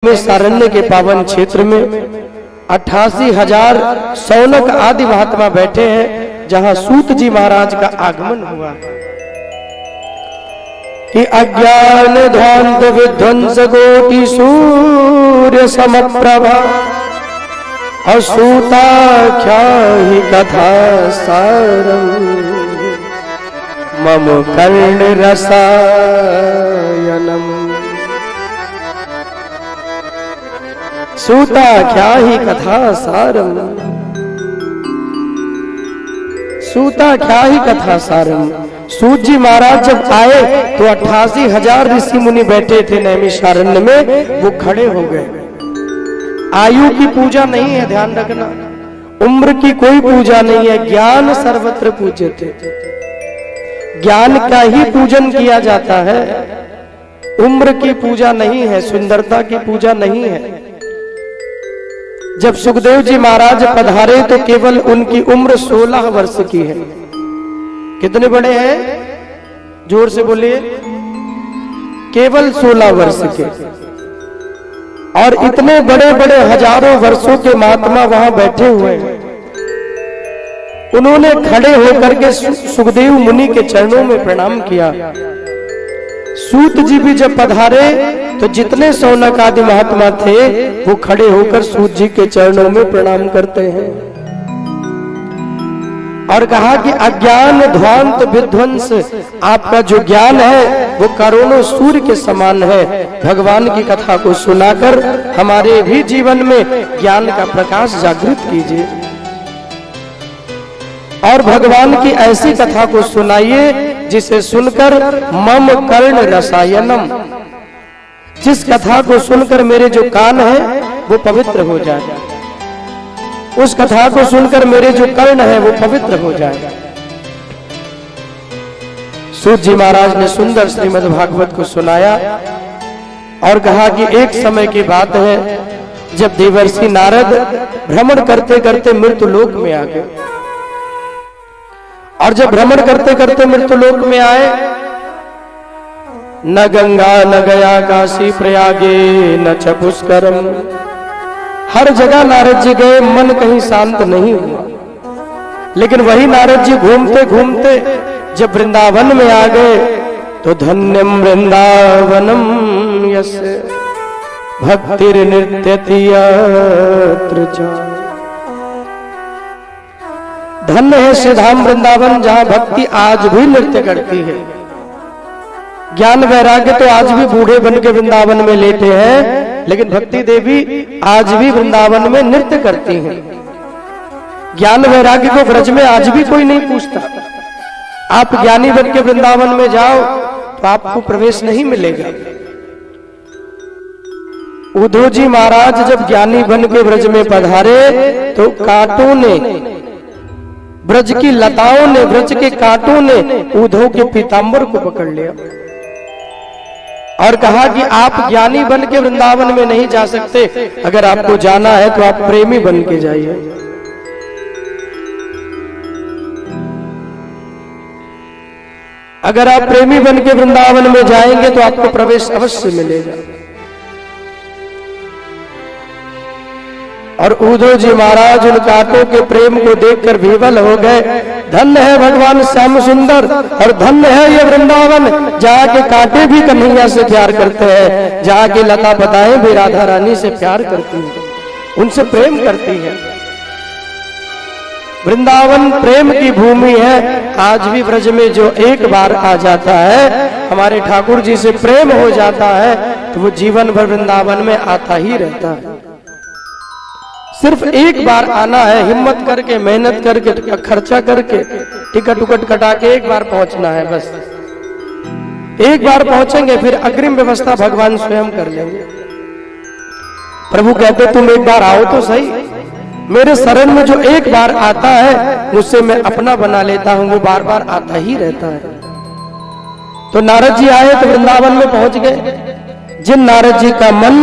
में सारण्य के पावन क्षेत्र में 88,000 सौनक आदि महात्मा बैठे हैं, जहां सूत जी महाराज का आगमन हुआ कि अज्ञान ध्वांत विध्वंस कोटि सूर्य समप्रभा असूताख्याहि कथा सारम मम कर्ण रसायनम। सूताख्याहि कथा सारम, सूताख्याहि कथा सारम। सूत जी महाराज जब आए तो 88,000 ऋषि मुनि बैठे थे नैमिषारण्य में, वो खड़े हो गए। आयु की पूजा नहीं है, ध्यान रखना, उम्र की कोई पूजा नहीं है, ज्ञान सर्वत्र पूज्यते। ज्ञान का ही पूजन किया जाता है, उम्र की पूजा नहीं है, सुंदरता की पूजा नहीं है। जब सुखदेव जी महाराज पधारे तो केवल उनकी उम्र 16 वर्ष की है। कितने बड़े हैं, जोर से बोलिए, केवल 16 वर्ष के। और इतने बड़े बड़े हजारों वर्षों के महात्मा वहां बैठे हुए हैं। उन्होंने खड़े होकर के सुखदेव मुनि के चरणों में प्रणाम किया। सूत जी भी जब पधारे तो जितने सौनक आदि महात्मा थे वो खड़े होकर सूत जी के चरणों में प्रणाम करते हैं और कहा कि अज्ञान ध्वांत विध्वंस, आपका जो ज्ञान है वो करोड़ों सूर्य के समान है। भगवान की कथा को सुनाकर हमारे भी जीवन में ज्ञान का प्रकाश जागृत कीजिए और भगवान की ऐसी कथा को सुनाइए जिसे सुनकर मम कर्ण रसायनम, जिस कथा को सुनकर मेरे जो कान है वो पवित्र हो जाए, उस कथा को सुनकर मेरे जो कर्ण है वो पवित्र हो जाए। सूत जी महाराज ने सुंदर श्रीमद् भागवत को सुनाया और कहा कि एक समय की बात है जब देवर्षि नारद भ्रमण करते करते मृत्युलोक में आ गए। और जब भ्रमण करते करते मृत्युलोक में आए, न गंगा न गया काशी प्रयागे न च पुष्करम, हर जगह नारद जी गए, मन कहीं शांत नहीं हुआ। लेकिन वही नारद जी घूमते घूमते जब वृंदावन में आ गए तो धन्यम वृंदावनम यस्य भक्तिर्नित्यति यत्र च, धन्य है श्रीधाम वृंदावन जहां भक्ति आज भी नृत्य करती है। ज्ञान वैराग्य तो आज भी बूढ़े बन के वृंदावन में लेटे हैं, लेकिन भक्ति देवी आज भी वृंदावन में नृत्य करती हैं। ज्ञान वैराग्य को व्रज में आज भी कोई नहीं पूछता। आप ज्ञानी बन के वृंदावन में जाओ तो आपको प्रवेश नहीं मिलेगा। उद्धव जी महाराज जब ज्ञानी बन के व्रज में पधारे तो कांटों ने, ब्रज की लताओं ने, ब्रज के कांटों ने उद्धव के पीतांबर को पकड़ लिया और कहा कि आप ज्ञानी बन के वृंदावन में नहीं जा सकते, अगर आपको जाना है तो आप प्रेमी बन के जाइए। अगर आप प्रेमी बन के वृंदावन में जाएंगे तो आपको प्रवेश अवश्य मिलेगा। और उद्धव जी महाराज उन कांटों के प्रेम को देखकर विवल हो गए। धन्य है भगवान श्याम सुंदर और धन्य है ये वृंदावन जहाँ के कांटे भी कन्हैया से प्यार करते हैं, जहाँ के लता पताएं भी राधा रानी से प्यार करती हैं, उनसे प्रेम करती है। वृंदावन प्रेम की भूमि है। आज भी ब्रज में जो एक बार आ जाता है, हमारे ठाकुर जी से प्रेम हो जाता है, तो वो जीवन भर वृंदावन में आता ही रहता है। सिर्फ एक बार आना है, हिम्मत करके, मेहनत करके, खर्चा करके, टिकट उकट कटा के एक बार पहुंचना है। बस एक बार पहुंचेंगे, फिर अग्रिम व्यवस्था भगवान स्वयं कर लेंगे। प्रभु कहते तुम एक बार आओ तो सही, मेरे शरण में जो एक बार आता है मुझसे मैं अपना बना लेता हूं, वो बार बार आता ही रहता है। तो नारद जी आए तो वृंदावन में पहुंच गए। जिन नारद जी का मन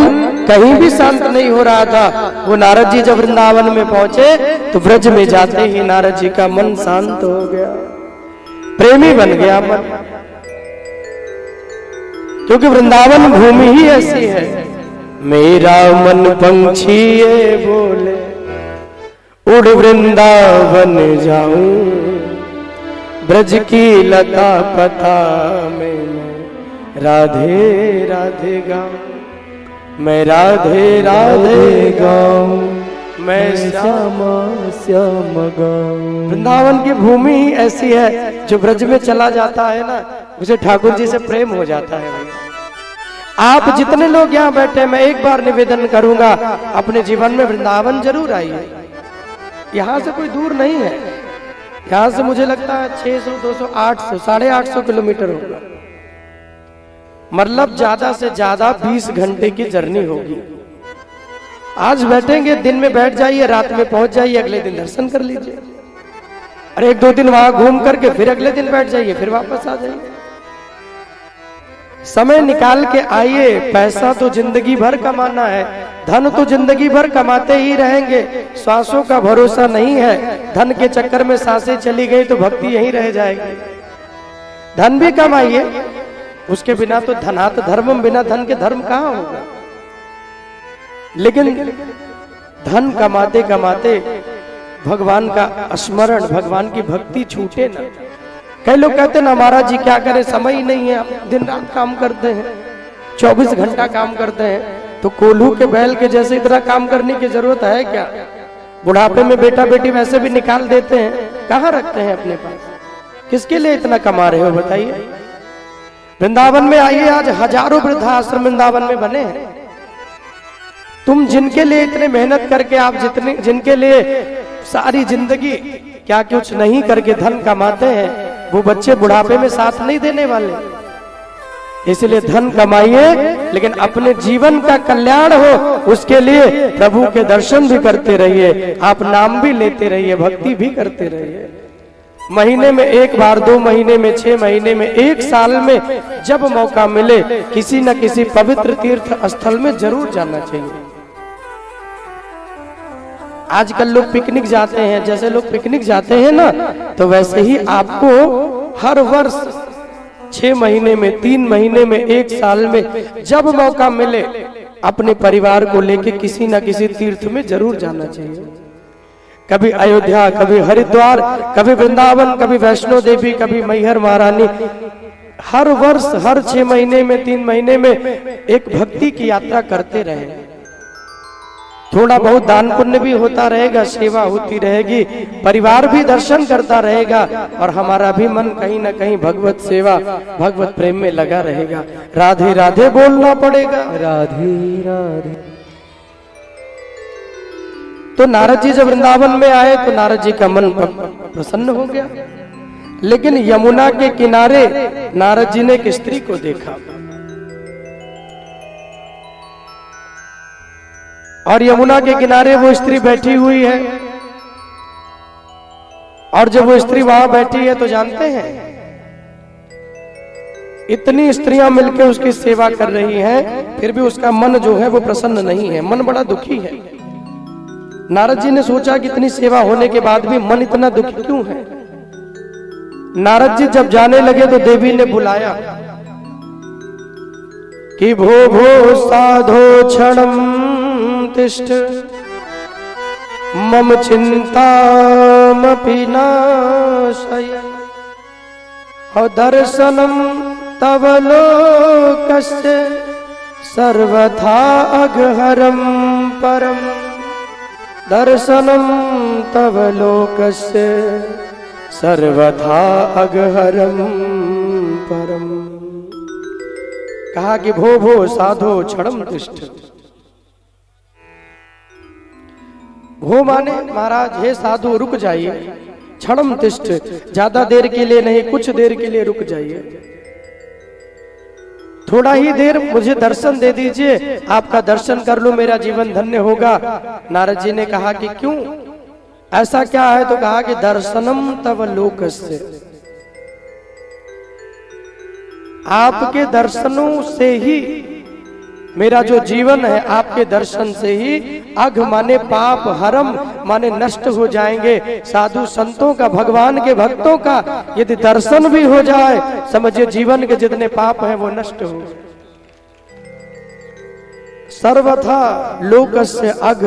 कहीं भी शांत नहीं हो रहा था, वो नारद जी जब वृंदावन में पहुंचे तो व्रज में जाते ही नारद जी का मन शांत हो गया, प्रेमी बन गया मन। क्योंकि वृंदावन भूमि ही ऐसी है मेरा मन पंछी ये बोले उड़ वृंदावन जाऊं, ब्रज की लता पता में राधे राधे गाऊं, मैं राधे राधे गाऊं, मैं श्यामा श्याम गाऊं। वृंदावन की भूमि ही ऐसी है, जो ब्रज में चला जाता है ना, उसे ठाकुर जी से प्रेम हो जाता है। आप जितने लोग यहाँ बैठे, मैं एक बार निवेदन करूंगा, अपने जीवन में वृंदावन जरूर आइए। यहाँ से कोई दूर नहीं है, यहाँ से मुझे लगता है 600, 200, 800, 850 किलोमीटर होगा, मतलब ज्यादा से ज्यादा 20 घंटे की जर्नी होगी। आज बैठेंगे, दिन में बैठ जाइए, रात में पहुंच जाइए, अगले दिन दर्शन कर लीजिए, और 1-2 दिन वहां घूम करके फिर अगले दिन बैठ जाइए, फिर वापस आ जाइए। समय निकाल के आइए। पैसा तो जिंदगी भर कमाना है, धन तो जिंदगी भर कमाते ही रहेंगे, सांसों का भरोसा नहीं है। धन के चक्कर में सांसें चली गई तो भक्ति यहीं रह जाएगी। धन भी कमाइए, उसके बिना तो धनात धर्मम, बिना धन के धर्म कहाँ होगा। लेकिन धन कमाते कमाते भगवान का स्मरण, भगवान की भक्ति छूटे ना। कई लोग कहते हैं ना, महाराज जी क्या करें, समय ही नहीं है, हम दिन रात काम करते हैं, 24 घंटा काम करते हैं, तो कोल्हू के बैल के जैसे इतना काम करने की जरूरत है क्या? बुढ़ापे में बेटा बेटी वैसे भी निकाल देते हैं, कहाँ रखते हैं अपने पास? किसके लिए इतना कमा रहे हो बताइए? वृंदावन में आइए, आज हजारों वृद्धाश्रम वृंदावन में बने हैं। तुम जिनके लिए इतने मेहनत करके, आप जिनके लिए सारी जिंदगी क्या कुछ नहीं करके धन कमाते हैं, वो बच्चे बुढ़ापे में साथ नहीं देने वाले। इसलिए धन कमाइए, लेकिन अपने जीवन का कल्याण हो, उसके लिए प्रभु के दर्शन भी करते रहिए, आप नाम भी लेते रहिए, भक्ति भी करते रहिए। महीने में 1 बार, 2 महीने में, 6 महीने में, 1 साल में, जब मौका मिले किसी न किसी पवित्र तीर्थ स्थल में जरूर जाना चाहिए। आजकल लोग पिकनिक जाते हैं, जैसे लोग पिकनिक जाते हैं ना, तो वैसे ही आपको हर वर्ष 6 महीने में, 3 महीने में, 1 साल में, जब मौका मिले अपने परिवार को लेके किसी न किसी तीर्थ में जरूर जाना चाहिए। कभी अयोध्या, कभी हरिद्वार, कभी वृंदावन, कभी वैष्णो देवी, कभी मैहर महारानी। हर वर्ष, हर 6 महीने में, 3 महीने में एक भक्ति की यात्रा करते रहे। थोड़ा बहुत दान पुण्य भी होता रहेगा, सेवा होती रहेगी, परिवार भी दर्शन करता रहेगा, और हमारा भी मन कहीं ना कहीं भगवत सेवा, भगवत प्रेम में लगा रहेगा। राधे राधे बोलना पड़ेगा, राधे राधे। तो नारद जी जब वृंदावन में आए तो नारद जी का मन प्रसन्न हो गया। लेकिन यमुना के किनारे नारद जी ने एक स्त्री को देखा, और यमुना के किनारे वो स्त्री बैठी हुई है, और जब वो स्त्री वहां बैठी है तो जानते हैं, इतनी स्त्रियां मिलकर उसकी सेवा कर रही हैं, फिर भी उसका मन जो है वो प्रसन्न नहीं है, मन बड़ा दुखी है। नारद जी ने सोचा कि इतनी सेवा होने के बाद भी मन इतना दुखी क्यों है। नारद जी जब जाने लगे तो देवी ने बुलाया कि भो भो साधो क्षणम तिष्ठ मम चिंतामपि नाशय दर्शनम तव लोकस्य सर्वथा अघहरम परम दर्शनम तव लोकस्य सर्वथा अघहरम परम। कहा कि भो भो साधो क्षणम तिष्ठ। भो माने महाराज, हे साधु रुक जाइए, क्षणम तिष्ठ, ज्यादा देर के लिए नहीं, कुछ देर के लिए रुक जाइए, थोड़ा ही देर मुझे दर्शन दे दीजिए, आपका दर्शन कर लूं, मेरा जीवन धन्य होगा। नारद जी ने कहा कि क्यों, ऐसा क्या है? तो कहा कि दर्शनम तव लोकस्य, आपके दर्शनों से ही मेरा जो जीवन है, आपके दर्शन से ही अघ माने पाप, हरम माने नष्ट हो जाएंगे। साधु संतों का, भगवान के भक्तों का यदि दर्शन भी हो जाए, समझिए जीवन के जितने पाप हैं वो नष्ट हो। सर्वथा लोकस्य अघ